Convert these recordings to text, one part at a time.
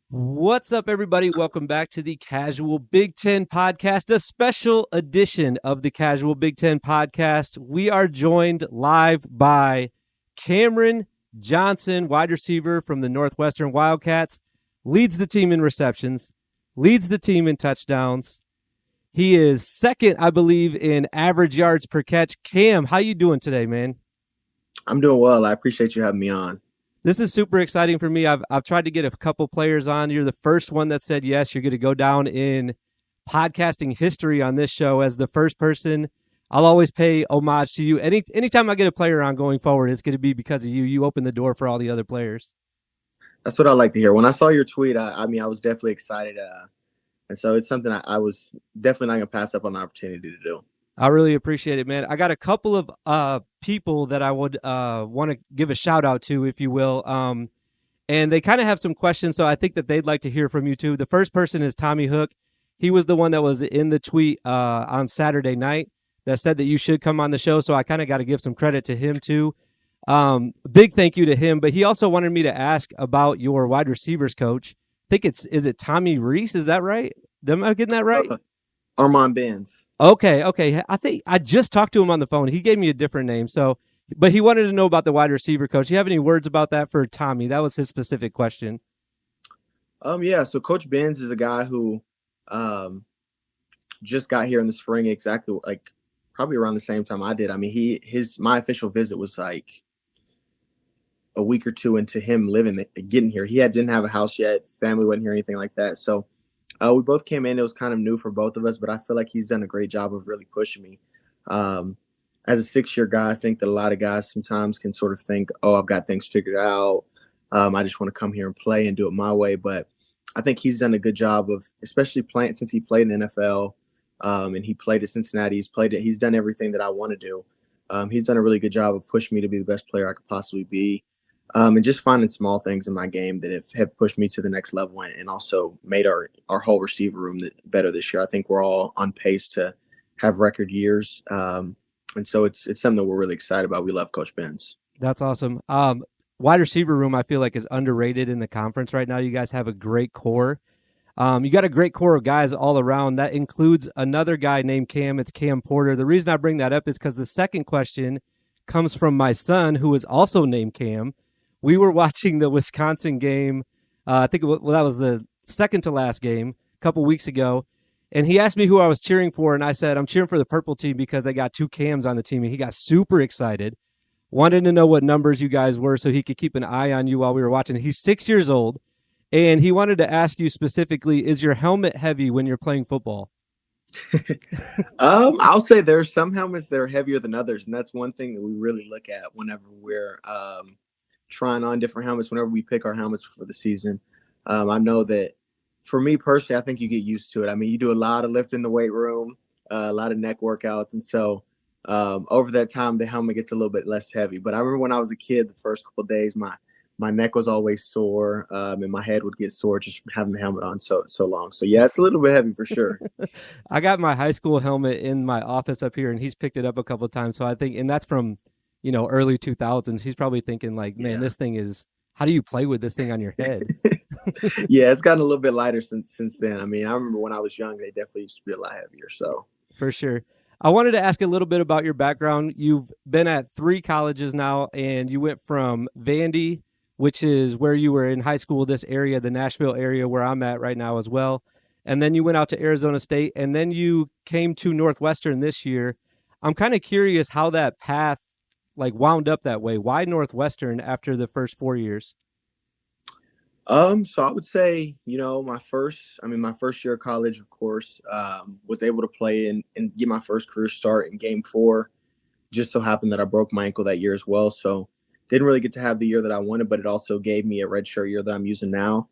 What's up, everybody? Welcome back to the Casual Big Ten Podcast, a special edition of the Casual Big Ten Podcast. We are joined live by Camron Johnson, wide receiver from the Northwestern Wildcats, leads the team in receptions, leads the team in touchdowns. He is second, I believe, in average yards per catch. Cam, how you doing today, man? I'm doing well. I appreciate you having me on. This is super exciting for me. I've tried to get a couple players on. You're the first one that said yes. You're going to go down in podcasting history on this show as the first person. I'll always pay homage to you. Anytime I get a player on going forward, it's going to be because of you. You open the door for all the other players. That's what I like to hear. When I saw your tweet, I was definitely excited. And so it's something I was definitely not going to pass up on the opportunity to do. I really appreciate it, man. I got a couple of people that I would want to give a shout out to, if you will. And they kind of have some questions, so I think that they'd like to hear from you too. The first person is Tommy Hook. He was the one that was in the tweet on Saturday night that said that you should come on the show, so I kind of got to give some credit to him too. Big thank you to him, but he also wanted me to ask about your wide receivers coach. I think is it Tommy Reese? Is that right? Am I getting that right? Armand Benz. Okay. I think I just talked to him on the phone. He gave me a different name. So, but he wanted to know about the wide receiver coach. You have any words about that for Tommy? That was his specific question. Yeah. So Coach Benz is a guy who just got here in the spring, exactly like probably around the same time I did. I mean, my official visit was like a week or two into him getting here. Didn't have a house yet. Family wasn't here, anything like that. So we both came in. It was kind of new for both of us, but I feel like he's done a great job of really pushing me. As a 6-year guy, I think that a lot of guys sometimes can sort of think, oh, I've got things figured out. I just want to come here and play and do it my way. But I think he's done a good job of, especially playing since he played in the NFL and he played at Cincinnati. He's done everything that I want to do. He's done a really good job of pushing me to be the best player I could possibly be. And just finding small things in my game that have pushed me to the next level and also made our whole receiver room better this year. I think we're all on pace to have record years. And so it's something that we're really excited about. We love Coach Benz. That's awesome. Wide receiver room, I feel like, is underrated in the conference right now. You guys have a great core. You got a great core of guys all around. That includes another guy named Cam. It's Cam Porter. The reason I bring that up is because the second question comes from my son, who is also named Cam. We were watching the Wisconsin game. I think that was the second to last game a couple weeks ago. And he asked me who I was cheering for. And I said, I'm cheering for the purple team because they got two Cams on the team. And he got super excited, wanted to know what numbers you guys were so he could keep an eye on you while we were watching. He's 6 years old. And he wanted to ask you specifically, is your helmet heavy when you're playing football? I'll say there's some helmets that are heavier than others. And that's one thing that we really look at whenever we're trying on different helmets, whenever we pick our helmets for the season. I know that for me personally, I think you get used to it. I mean, you do a lot of lifting in the weight room, a lot of neck workouts. And so over that time, the helmet gets a little bit less heavy. But I remember when I was a kid, the first couple of days, my neck was always sore and my head would get sore just from having the helmet on so long. So, yeah, it's a little bit heavy for sure. I got my high school helmet in my office up here, and he's picked it up a couple of times. So I think, and that's from, early 2000s. He's probably thinking like, man, This thing is, how do you play with this thing on your head? Yeah, it's gotten a little bit lighter since then. I mean, I remember when I was young, they definitely used to be a lot heavier. So for sure. I wanted to ask a little bit about your background. You've been at 3 colleges now, and you went from Vandy, which is where you were in high school, this area, the Nashville area where I'm at right now as well. And then you went out to Arizona State, and then you came to Northwestern this year. I'm kind of curious how that path wound up that way. Why Northwestern after the first 4 years? So I would say, my first year of college, of course, was able to play and get my first career start in game 4. Just so happened that I broke my ankle that year as well. So didn't really get to have the year that I wanted, but it also gave me a redshirt year that I'm using now.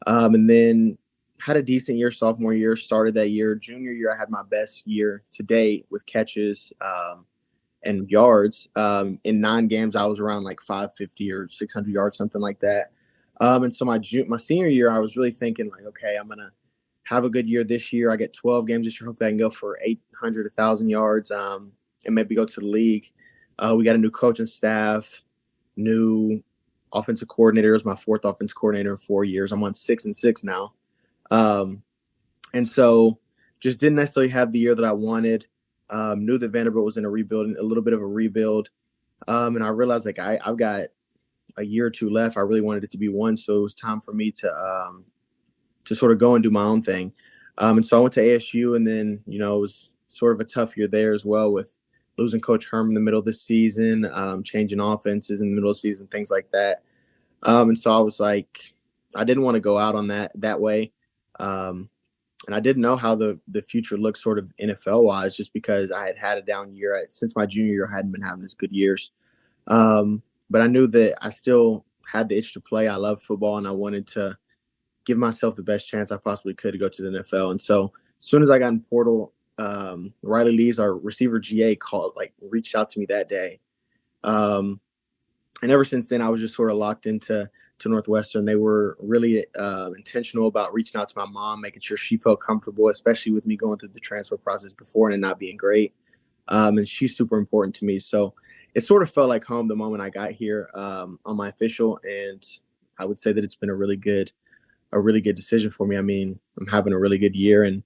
And then had a decent year sophomore year, started that year. Junior year, I had my best year to date with catches and yards. In 9 games, I was around like 550 or 600 yards, something like that. And so my senior year, I was really thinking like, okay, I'm going to have a good year this year. I get 12 games this year. Hopefully I can go for 800, 1,000 yards and maybe go to the league. We got a new coaching staff, new offensive coordinator. It was my fourth offensive coordinator in 4 years. I'm on 6-6 now. And so just didn't necessarily have the year that I wanted. Knew that Vanderbilt was in a little bit of a rebuild. And I realized like I've got a year or two left. I really wanted it to be one. So it was time for me to sort of go and do my own thing. And so I went to ASU, and then, it was sort of a tough year there as well with losing Coach Herm in the middle of the season, changing offenses in the middle of the season, things like that. And so I was like, I didn't want to go out on that way. And I didn't know how the future looked sort of NFL-wise, just because I had a down year. Since my junior year, I hadn't been having as good years. But I knew that I still had the itch to play. I love football, and I wanted to give myself the best chance I possibly could to go to the NFL. And so as soon as I got in portal, Riley Lees, our receiver GA, reached out to me that day. And ever since then, I was just sort of locked into Northwestern. They were really intentional about reaching out to my mom, making sure she felt comfortable, especially with me going through the transfer process before and it not being great. And she's super important to me. So it sort of felt like home the moment I got here on my official. And I would say that it's been a really good decision for me. I mean, I'm having a really good year, and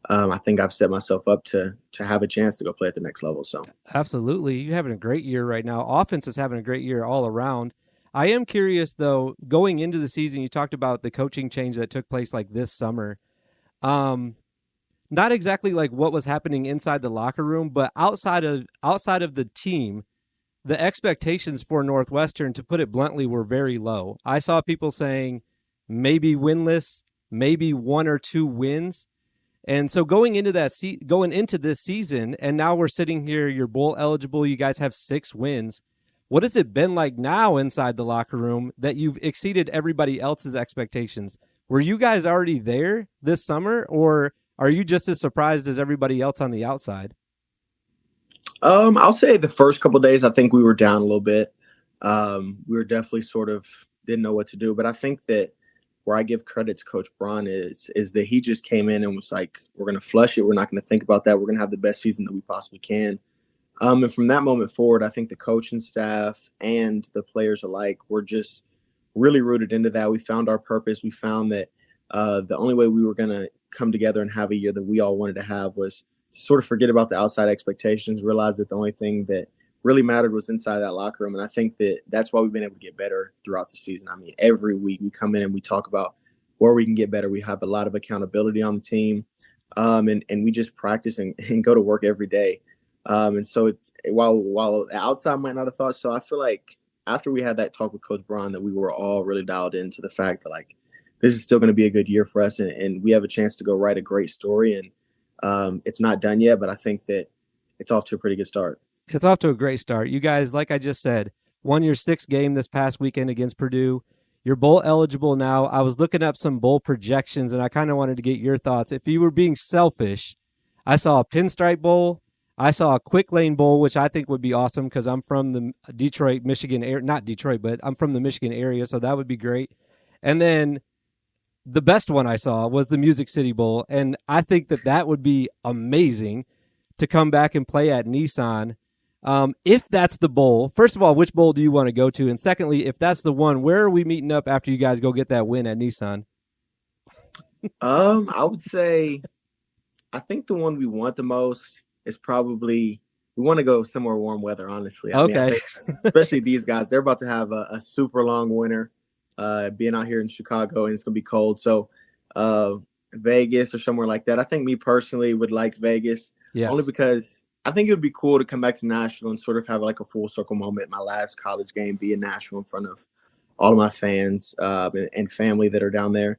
I think I've set myself up to have a chance to go play at the next level. So absolutely. You're having a great year right now. Offense is having a great year all around. I am curious, though, going into the season, you talked about the coaching change that took place like this summer. Not exactly like what was happening inside the locker room, but outside of the team, the expectations for Northwestern, to put it bluntly, were very low. I saw people saying maybe winless, maybe 1 or 2 wins. And so going into this season, and now we're sitting here, you're bowl eligible, you guys have 6 wins. What has it been like now inside the locker room that you've exceeded everybody else's expectations? Were you guys already there this summer, or are you just as surprised as everybody else on the outside? I'll say the first couple of days, I think we were down a little bit. We were definitely sort of didn't know what to do, but I think that where I give credit to Coach Braun is that he just came in and was like, we're going to flush it. We're not going to think about that. We're going to have the best season that we possibly can. And from that moment forward, I think the coaching staff and the players alike were just really rooted into that. We found our purpose. We found that the only way we were going to come together and have a year that we all wanted to have was to sort of forget about the outside expectations, realize that the only thing that really mattered was inside that locker room. And I think that that's why we've been able to get better throughout the season. I mean, every week we come in and we talk about where we can get better. We have a lot of accountability on the team, and we just practice and go to work every day. And so it's, while the outside might not have thought so, I feel like after we had that talk with Coach Braun, that we were all really dialed into the fact that like this is still going to be a good year for us, and we have a chance to go write a great story. And it's not done yet, but I think that it's off to a pretty good start. It's off to a great start. You guys, like I just said, won your 6th game this past weekend against Purdue. You're bowl eligible now. I was looking up some bowl projections, and I kind of wanted to get your thoughts. If you were being selfish, I saw a Pinstripe Bowl. I saw a QuickLane Bowl, which I think would be awesome because I'm from the Detroit, Michigan area. Not Detroit, but I'm from the Michigan area, so that would be great. And then the best one I saw was the Music City Bowl, and I think that would be amazing to come back and play at Nissan. If that's the bowl, first of all, which bowl do you want to go to? And secondly, if that's the one, where are we meeting up after you guys go get that win at Nissan? I would say, I think the one we want the most is probably, we want to go somewhere warm weather, honestly. I mean, especially these guys, they're about to have a super long winter, being out here in Chicago, and it's going to be cold. So Vegas or somewhere like that. I think me personally would like Vegas, only because I think it would be cool to come back to Nashville and sort of have like a full circle moment. My last college game be in Nashville in front of all of my fans and family that are down there.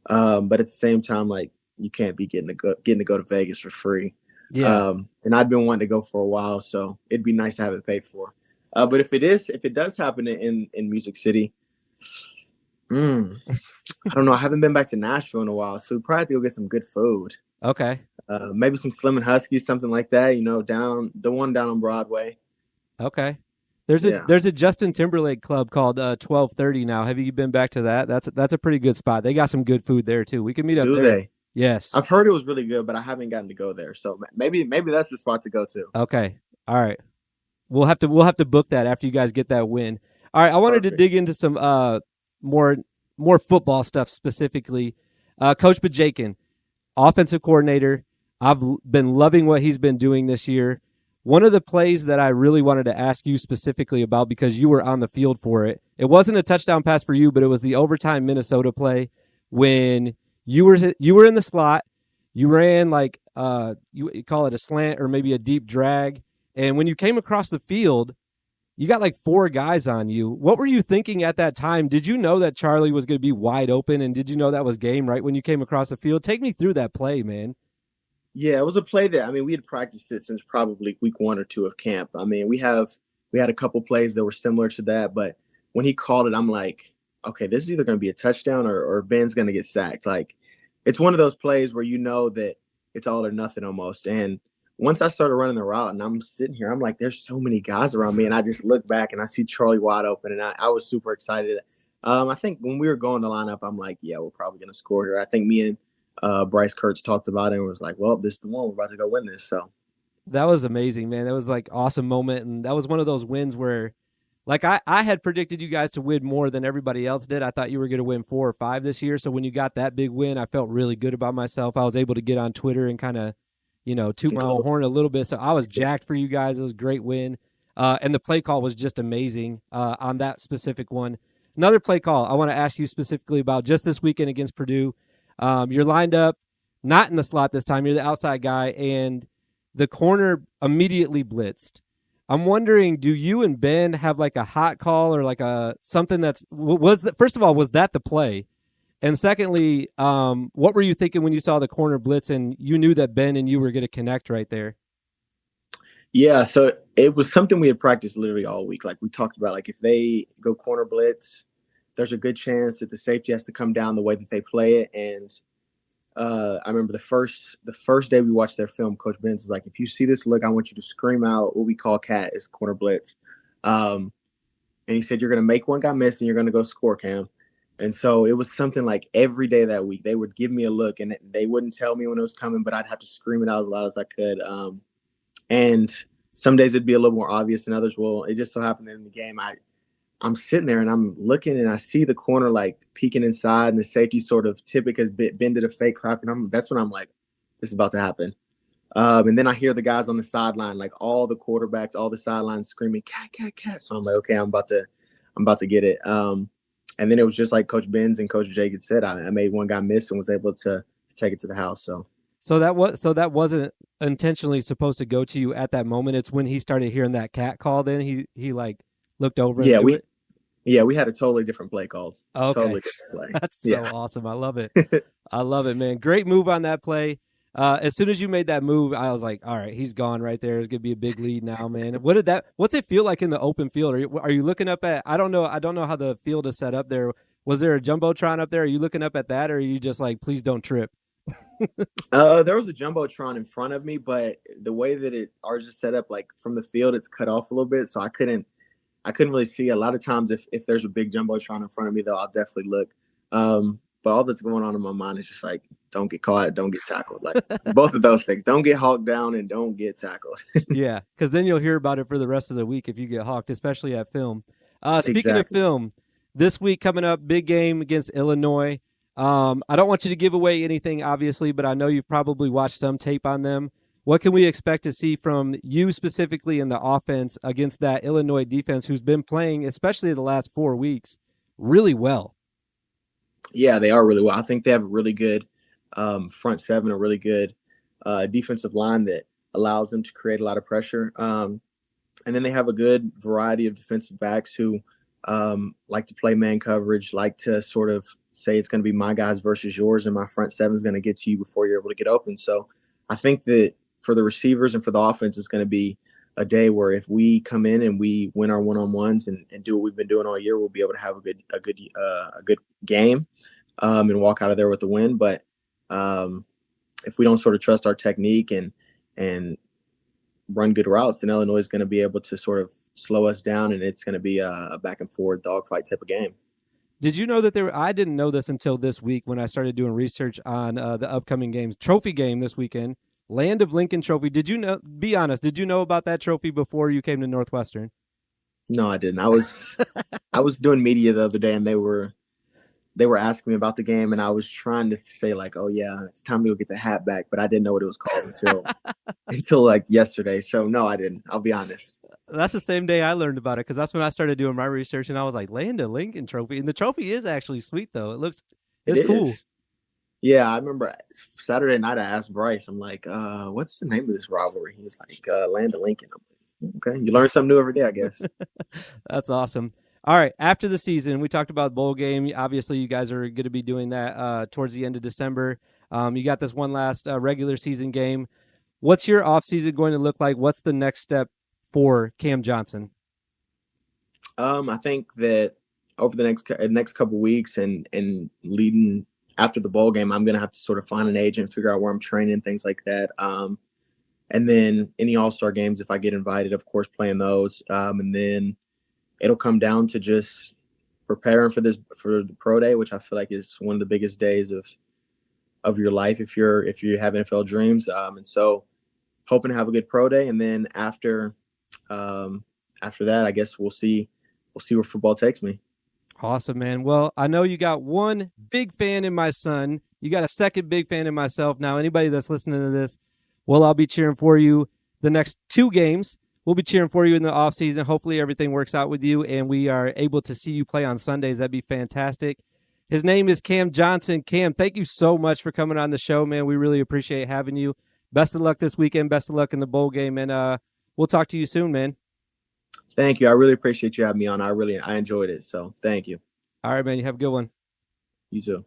But at the same time, like, you can't be getting to go to Vegas for free. Yeah. And I'd been wanting to go for a while, so it'd be nice to have it paid for. But if it does happen in Music City, I don't know. I haven't been back to Nashville in a while, so we probably have to go get some good food. Okay. Maybe some Slim and Husky, something like that. Down on Broadway. Okay. There's a Justin Timberlake club called 1230 now. Have you been back to that? That's a pretty good spot. They got some good food there too. We can meet up there. Do they? Yes. I've heard it was really good, but I haven't gotten to go there. So maybe that's the spot to go to. Okay. All right. We'll have to book that after you guys get that win. All right, I wanted to Perfect. dig into some more more football stuff specifically. Coach Bajakin, offensive coordinator. I've been loving what he's been doing this year. One of the plays that I really wanted to ask you specifically about because you were on the field for it. It wasn't a touchdown pass for you, but it was the overtime Minnesota play when you were in the slot. You ran like you call it a slant or maybe a deep drag, and when you came across the field, you got like four guys on you. What were you thinking at that time? Did you know that Charlie was going to be wide open, and did you know that was game right when you came across the field? Take me through that play, man. Yeah, it was a play that, I mean, we had practiced it since probably week 1 or 2 of camp. I mean, we had a couple plays that were similar to that, but when he called it, I'm like, okay, this is either going to be a touchdown or Ben's going to get sacked. Like, it's one of those plays where you know that it's all or nothing almost. And once I started running the route and I'm sitting here, I'm like, there's so many guys around me. And I just look back and I see Charlie wide open, and I was super excited. I think when we were going to line up, I'm like, yeah, we're probably going to score here. I think me and Bryce Kurtz talked about it and was like, well, this is the one. We're about to go win this. So That was amazing, man. That was like awesome moment, and that was one of those wins where, like, I had predicted you guys to win more than everybody else did. I thought you were going to win 4 or 5 this year. So when you got that big win, I felt really good about myself. I was able to get on Twitter and kind of, toot my own horn a little bit. So I was jacked for you guys. It was a great win, and the play call was just amazing on that specific one. Another play call I want to ask you specifically about just this weekend against Purdue. You're lined up, not in the slot this time. You're the outside guy, and the corner immediately blitzed. I'm wondering, do you and Ben have like a hot call or like a something that's was that, first of all, was that the play? And secondly, what were you thinking when you saw the corner blitz and you knew that Ben and you were going to connect right there? yeah, so it was something we had practiced literally all week. Like we talked about, like if they go corner blitz, there's a good chance that the safety has to come down the way that they play it. And I remember the first day we watched their film, Coach Benz was like, if you see this look, I want you to scream out what we call cat is corner blitz. And he said, you're going to make one guy miss and you're going to go score, Cam. And so it was something like every day that week, they would give me a look and they wouldn't tell me when it was coming, but I'd have to scream it out as loud as I could. And some days it'd be a little more obvious than others. Well, it just so happened that in the game, I'm sitting there and I'm looking and I see the corner like peeking inside and the safety sort of typically has been did a fake clap. And that's when I'm like, this is about to happen. And then I hear the guys on the sideline, like all the quarterbacks, all the sidelines screaming, cat, cat, cat. So I'm like, okay, I'm about to get it. And then it was just like Coach Benz and Coach Jake had said, I made one guy miss and was able to take it to the house. So that wasn't intentionally supposed to go to you at that moment. It's when he started hearing that cat call. Then he like looked over. And it. Yeah, we had a totally different play called. Okay. Totally different play. That's so awesome. I love it. I love it, man. Great move on that play. As soon as you made that move, I was like, all right, he's gone right there. It's going to be a big lead now, man. What's it feel like in the open field? Are you looking up at, I don't know how the field is set up there. Was there a Jumbotron up there? Are you looking up at that? Or are you just like, please don't trip? There was a Jumbotron in front of me, but the way that ours is set up, like from the field, it's cut off a little bit. So I couldn't really see. A lot of times if there's a big Jumbotron in front of me, though, I'll definitely look. But all that's going on in my mind is just like, don't get caught, don't get tackled. Like both of those things. Don't get hawked down and don't get tackled. Yeah, because then you'll hear about it for the rest of the week if you get hawked, especially at film. Speaking of film, this week coming up, big game against Illinois. I don't want you to give away anything, obviously, but I know you've probably watched some tape on them. What can we expect to see from you specifically in the offense against that Illinois defense who's been playing, especially the last 4 weeks, really well? Yeah, they are really well. I think they have a really good front seven, a really good defensive line that allows them to create a lot of pressure. And then they have a good variety of defensive backs who like to play man coverage, like to sort of say it's going to be my guys versus yours, and my front seven is going to get to you before you're able to get open. So I think that for the receivers and for the offense, it's going to be a day where if we come in and we win our one-on-ones and do what we've been doing all year, we'll be able to have a good game and walk out of there with the win. But if we don't sort of trust our technique and run good routes, then Illinois is going to be able to sort of slow us down, and it's going to be a back and forth dogfight type of game. Did you know that I didn't know this until this week when I started doing research on the upcoming games. Trophy game this weekend, Land of Lincoln Trophy. Did you know? Be honest. Did you know about that trophy before you came to Northwestern? No, I didn't. I was I was doing media the other day, and they were asking me about the game, and I was trying to say like, "Oh yeah, it's time to go get the hat back," but I didn't know what it was called until like yesterday. So no, I didn't. I'll be honest. That's the same day I learned about it because that's when I started doing my research, and I was like, Land of Lincoln trophy, and the trophy is actually sweet though. It It's cool. is. Yeah, I remember Saturday night I asked Bryce, I'm like, what's the name of this rivalry? He was like, Land of Lincoln. I'm like, okay, you learn something new every day, I guess. That's awesome. All right, after the season, we talked about bowl game. Obviously, you guys are going to be doing that towards the end of December. You got this one last regular season game. What's your offseason going to look like? What's the next step for Cam Johnson? I think that over the next couple weeks and leading after the bowl game, I'm gonna have to sort of find an agent, figure out where I'm training, things like that. And then any All-Star games, if I get invited, of course, playing those. And then it'll come down to just preparing for the pro day, which I feel like is one of the biggest days of your life if you have NFL dreams. And so hoping to have a good pro day, and then after that, I guess we'll see where football takes me. Awesome, man. Well, I know you got one big fan in my son. You got a second big fan in myself. Now, anybody that's listening to this, well, I'll be cheering for you the next 2 games. We'll be cheering for you in the offseason. Hopefully everything works out with you and we are able to see you play on Sundays. That'd be fantastic. His name is Cam Johnson. Cam, thank you so much for coming on the show, man. We really appreciate having you. Best of luck this weekend. Best of luck in the bowl game. And we'll talk to you soon, man. Thank you. I really appreciate you having me on. I enjoyed it. So thank you. All right, man. You have a good one. You too.